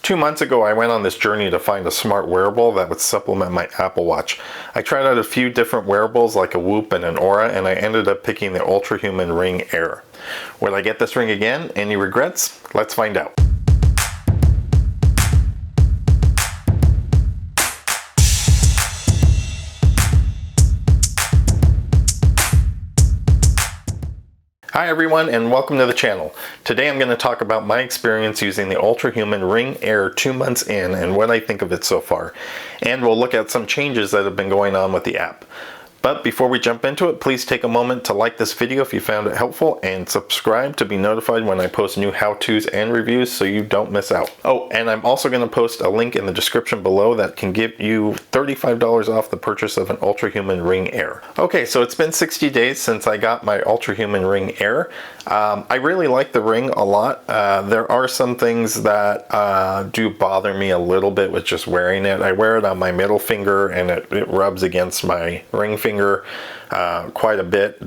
2 months ago, I went on this journey to find a smart wearable that would supplement my Apple Watch. I tried out a few different wearables like a Whoop and an Oura, and I ended up picking the Ultrahuman Ring Air. Will I get this ring again? Any regrets? Let's find out. Hi everyone, and welcome to the channel. Today I'm going to talk about my experience using the Ultrahuman Ring Air 2 months in and what I think of it so far. And we'll look at some changes that have been going on with the app. But before we jump into it, please take a moment to like this video if you found it helpful and subscribe to be notified when I post new how-tos and reviews so you don't miss out. Oh, and I'm also going to post a link in the description below that can give you $35 off the purchase of an Ultrahuman Ring Air. Okay, so it's been 60 days since I got my Ultrahuman Ring Air. I really like the ring a lot. There are some things that do bother me a little bit with just wearing it. I wear it on my middle finger and it rubs against my ring finger quite a bit,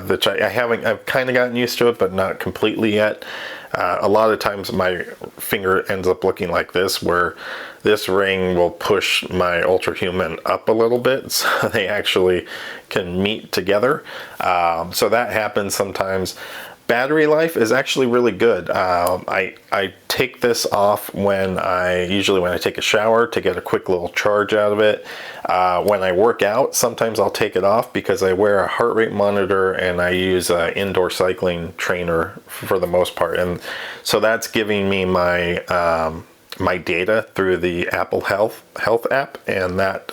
which I've kind of gotten used to it, but not completely yet. A lot of times my finger ends up looking like this, where this ring will push my Ultrahuman up a little bit, so they actually can meet together. So that happens sometimes. Battery life is actually really good. I take this off usually when I take a shower to get a quick little charge out of it. When I work out, sometimes I'll take it off because I wear a heart rate monitor and I use an indoor cycling trainer for the most part. And so that's giving me my my data through the Apple Health app, and that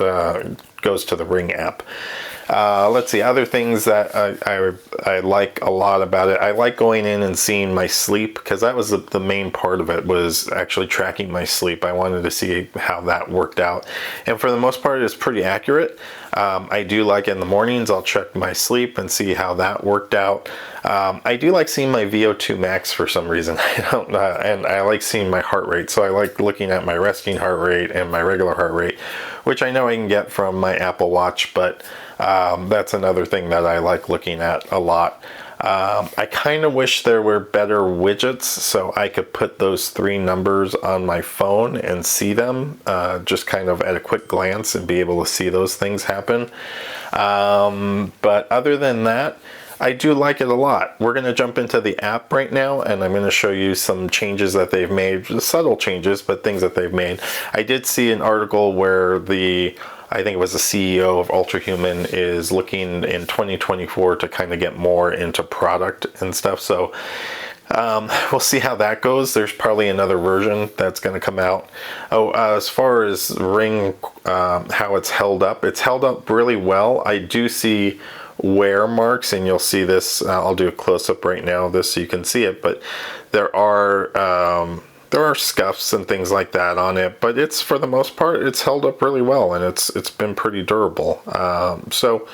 goes to the Ring app. Let's see, other things that I like a lot about it. I like going in and seeing my sleep, because that was the main part of it, was actually tracking my sleep. I wanted to see how that worked out. And for the most part, it's pretty accurate. I do like in the mornings, I'll check my sleep and see how that worked out. I do like seeing my VO2 max for some reason. And I like seeing my heart rate. So I like looking at my resting heart rate and my regular heart rate, which I know I can get from my Apple Watch, but that's another thing that I like looking at a lot. I kind of wish there were better widgets so I could put those 3 numbers on my phone and see them just kind of at a quick glance and be able to see those things happen. But other than that, I do like it a lot. We're going to jump into the app right now, and I'm going to show you some changes that they've made, subtle changes, but things that they've made. I did see an article where I think it was the CEO of Ultrahuman is looking in 2024 to kind of get more into product and stuff. So we'll see how that goes. There's probably another version that's going to come out. As far as Ring, how it's held up really well. I do see wear marks, and you'll see this. I'll do a close-up right now of this so you can see it, but there are scuffs and things like that on it, but it's, for the most part, it's held up really well, and it's been pretty durable. So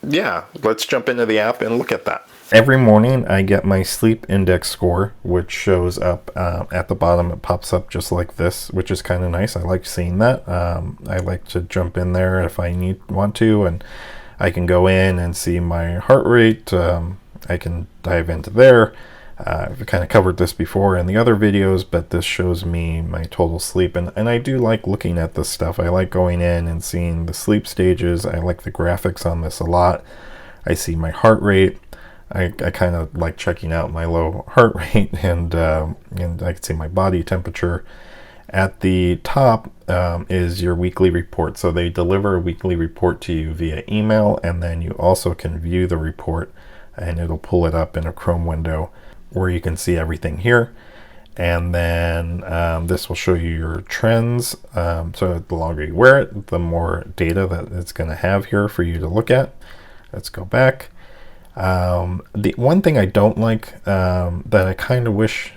yeah, let's jump into the app and look at that. Every morning I get my sleep index score, which shows up at the bottom. It pops up just like this, which is kind of nice. I like seeing that. I like to jump in there if I want to, and I can go in and see my heart rate. I can dive into there. I've kind of covered this before in the other videos, but this shows me my total sleep, and I do like looking at this stuff. I like going in and seeing the sleep stages. I like the graphics on this a lot. I see my heart rate. I kind of like checking out my low heart rate, and I can see my body temperature. At the top is your weekly report. So they deliver a weekly report to you via email, and then you also can view the report, and it'll pull it up in a Chrome window where you can see everything here. And then this will show you your trends. So the longer you wear it, the more data that it's going to have here for you to look at. Let's go back. The one thing I don't like that I kind of wish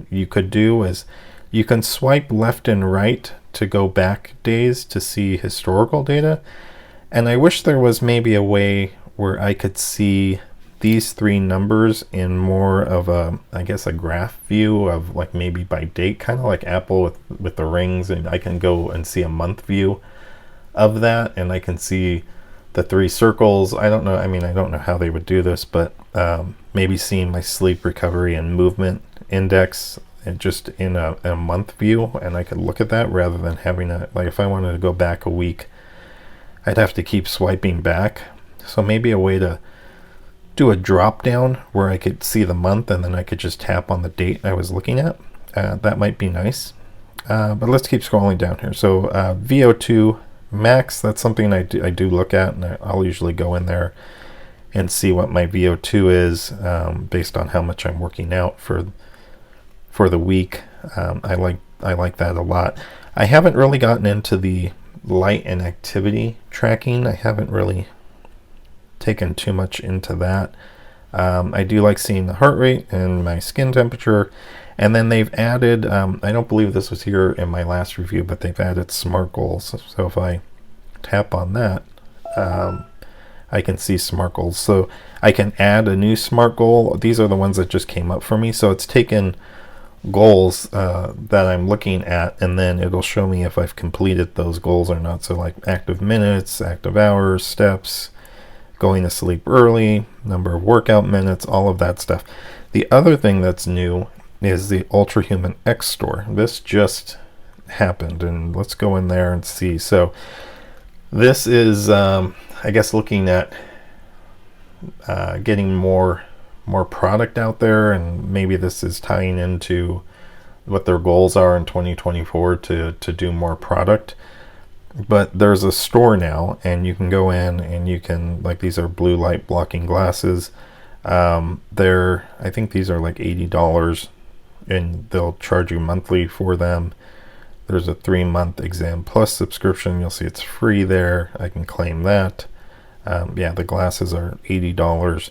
you could do is you can swipe left and right to go back days to see historical data. And I wish there was maybe a way where I could see these 3 numbers in more of a, I guess, a graph view of, like, maybe by date, kind of like Apple with the rings, and I can go and see a month view of that, and I can see the 3 circles. I don't know, I don't know how they would do this, but maybe seeing my sleep, recovery, and movement index and just in a month view, and I could look at that rather than having to, like, if I wanted to go back a week, I'd have to keep swiping back. So maybe a way to do a drop down where I could see the month and then I could just tap on the date I was looking at. That might be nice. But let's keep scrolling down here. So VO2 max, that's something I do look at, and I'll usually go in there and see what my VO2 is based on how much I'm working out for the week. I like that a lot. I haven't really gotten into the light and activity tracking. I haven't really taken too much into that. I do like seeing the heart rate and my skin temperature, and then they've added, I don't believe this was here in my last review, but they've added SMART goals. So if I tap on that, I can see SMART goals. So I can add a new SMART goal. These are the ones that just came up for me. So it's taken goals that I'm looking at, and then it'll show me if I've completed those goals or not. So like active minutes, active hours, steps, going to sleep early, number of workout minutes, all of that stuff. The other thing that's new is the Ultrahuman X store. This just happened, and let's go in there and see. So this is I guess looking at getting more product out there, and maybe this is tying into what their goals are in 2024 to do more product. But there's a store now, and you can go in and you can, like, these are blue light blocking glasses. I think these are like $80, and they'll charge you monthly for them. There's a 3-month Exam Plus subscription. You'll see it's free there. I can claim that. Yeah, the glasses are $80,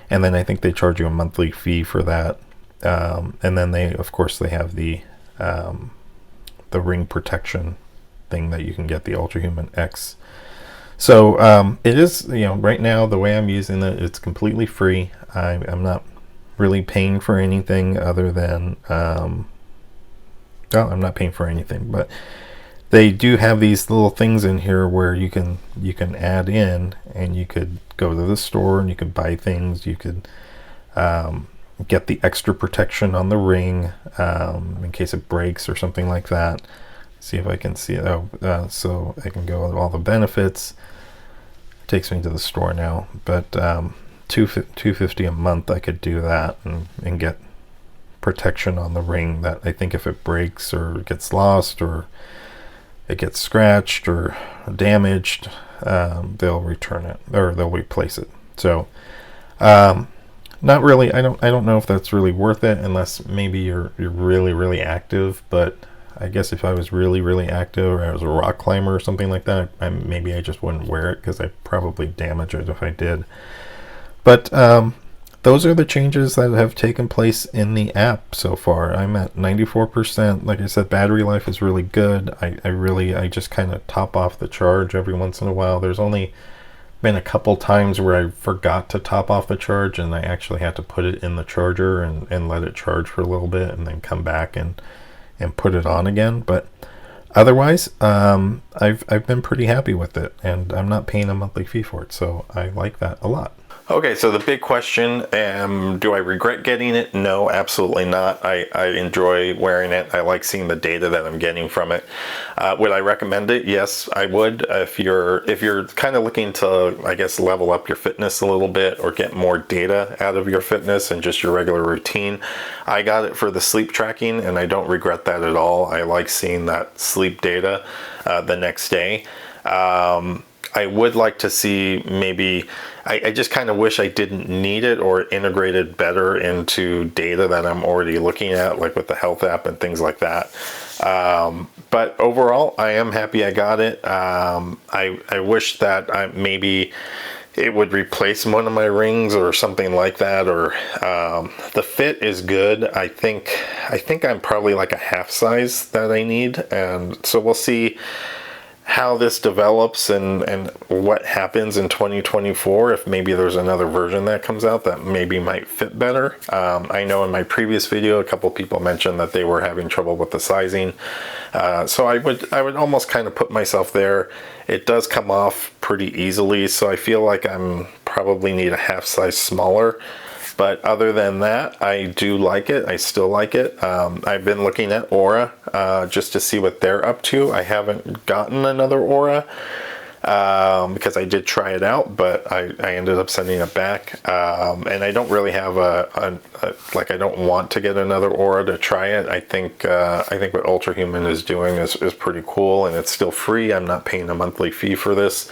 and then I think they charge you a monthly fee for that. And then they have the ring protection thing that you can get, the Ultrahuman X. So it is, right now the way I'm using it, it's completely free. I'm not really paying for anything other than I'm not paying for anything, but they do have these little things in here where you can add in, and you could go to the store and you could buy things. You could get the extra protection on the ring in case it breaks or something like that. See if I can see it. So I can go with all the benefits. It takes me to the store now, but $250 a month, I could do that and get protection on the ring that I think if it breaks or gets lost or it gets scratched or damaged, they'll return it or they'll replace it. So not really. I don't know if that's really worth it unless maybe you're really active. But I guess if I was really active, or I was a rock climber or something like that, maybe I just wouldn't wear it because I'd probably damage it if I did. But those are the changes that have taken place in the app so far. I'm at 94%. Like I said, battery life is really good. I just kind of top off the charge every once in a while. There's only been a couple times where I forgot to top off the charge, and I actually had to put it in the charger and let it charge for a little bit and then come back and put it on again. But otherwise, I've been pretty happy with it, and I'm not paying a monthly fee for it, so I like that a lot. Okay, so the big question, do I regret getting it? No, absolutely not. I enjoy wearing it. I like seeing the data that I'm getting from it. Would I recommend it? Yes, I would. If you're kind of looking to, I guess, level up your fitness a little bit or get more data out of your fitness and just your regular routine, I got it for the sleep tracking, and I don't regret that at all. I like seeing that sleep data the next day. I would like to see maybe, I just kind of wish I didn't need it or integrated better into data that I'm already looking at, like with the health app and things like that. But overall, I am happy I got it. I wish that maybe it would replace one of my rings or something like that, or the fit is good. I think I'm probably like a half size that I need, and so we'll see how this develops and what happens in 2024, if maybe there's another version that comes out that maybe might fit better. I know in my previous video a couple people mentioned that they were having trouble with the sizing, so I would almost kind of put myself there. It does come off pretty easily, so I feel like I'm probably need a half size smaller. But other than that, I do like it. I still like it. I've been looking at Oura just to see what they're up to. I haven't gotten another Oura because I did try it out, but I ended up sending it back. And I don't really have like, I don't want to get another Oura to try it. I think what Ultrahuman is doing is pretty cool, and it's still free. I'm not paying a monthly fee for this,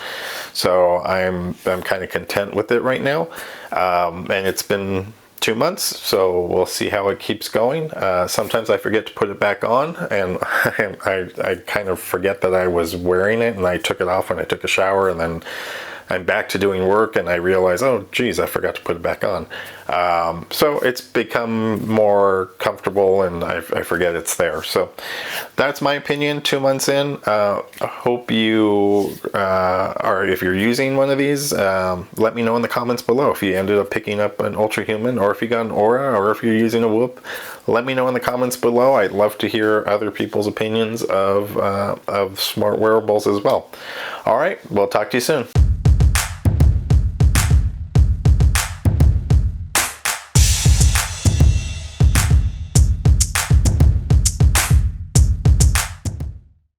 so I'm kind of content with it right now. And it's been 2 months, so we'll see how it keeps going. Sometimes I forget to put it back on, and I kind of forget that I was wearing it, and I took it off when I took a shower, and then I'm back to doing work, and I realize, oh geez, I forgot to put it back on. So it's become more comfortable, and I forget it's there. So that's my opinion 2 months in. I hope you are, if you're using one of these, let me know in the comments below if you ended up picking up an Ultrahuman, or if you got an Oura, or if you're using a Whoop. Let me know in the comments below. I'd love to hear other people's opinions of smart wearables as well. All right, we'll talk to you soon.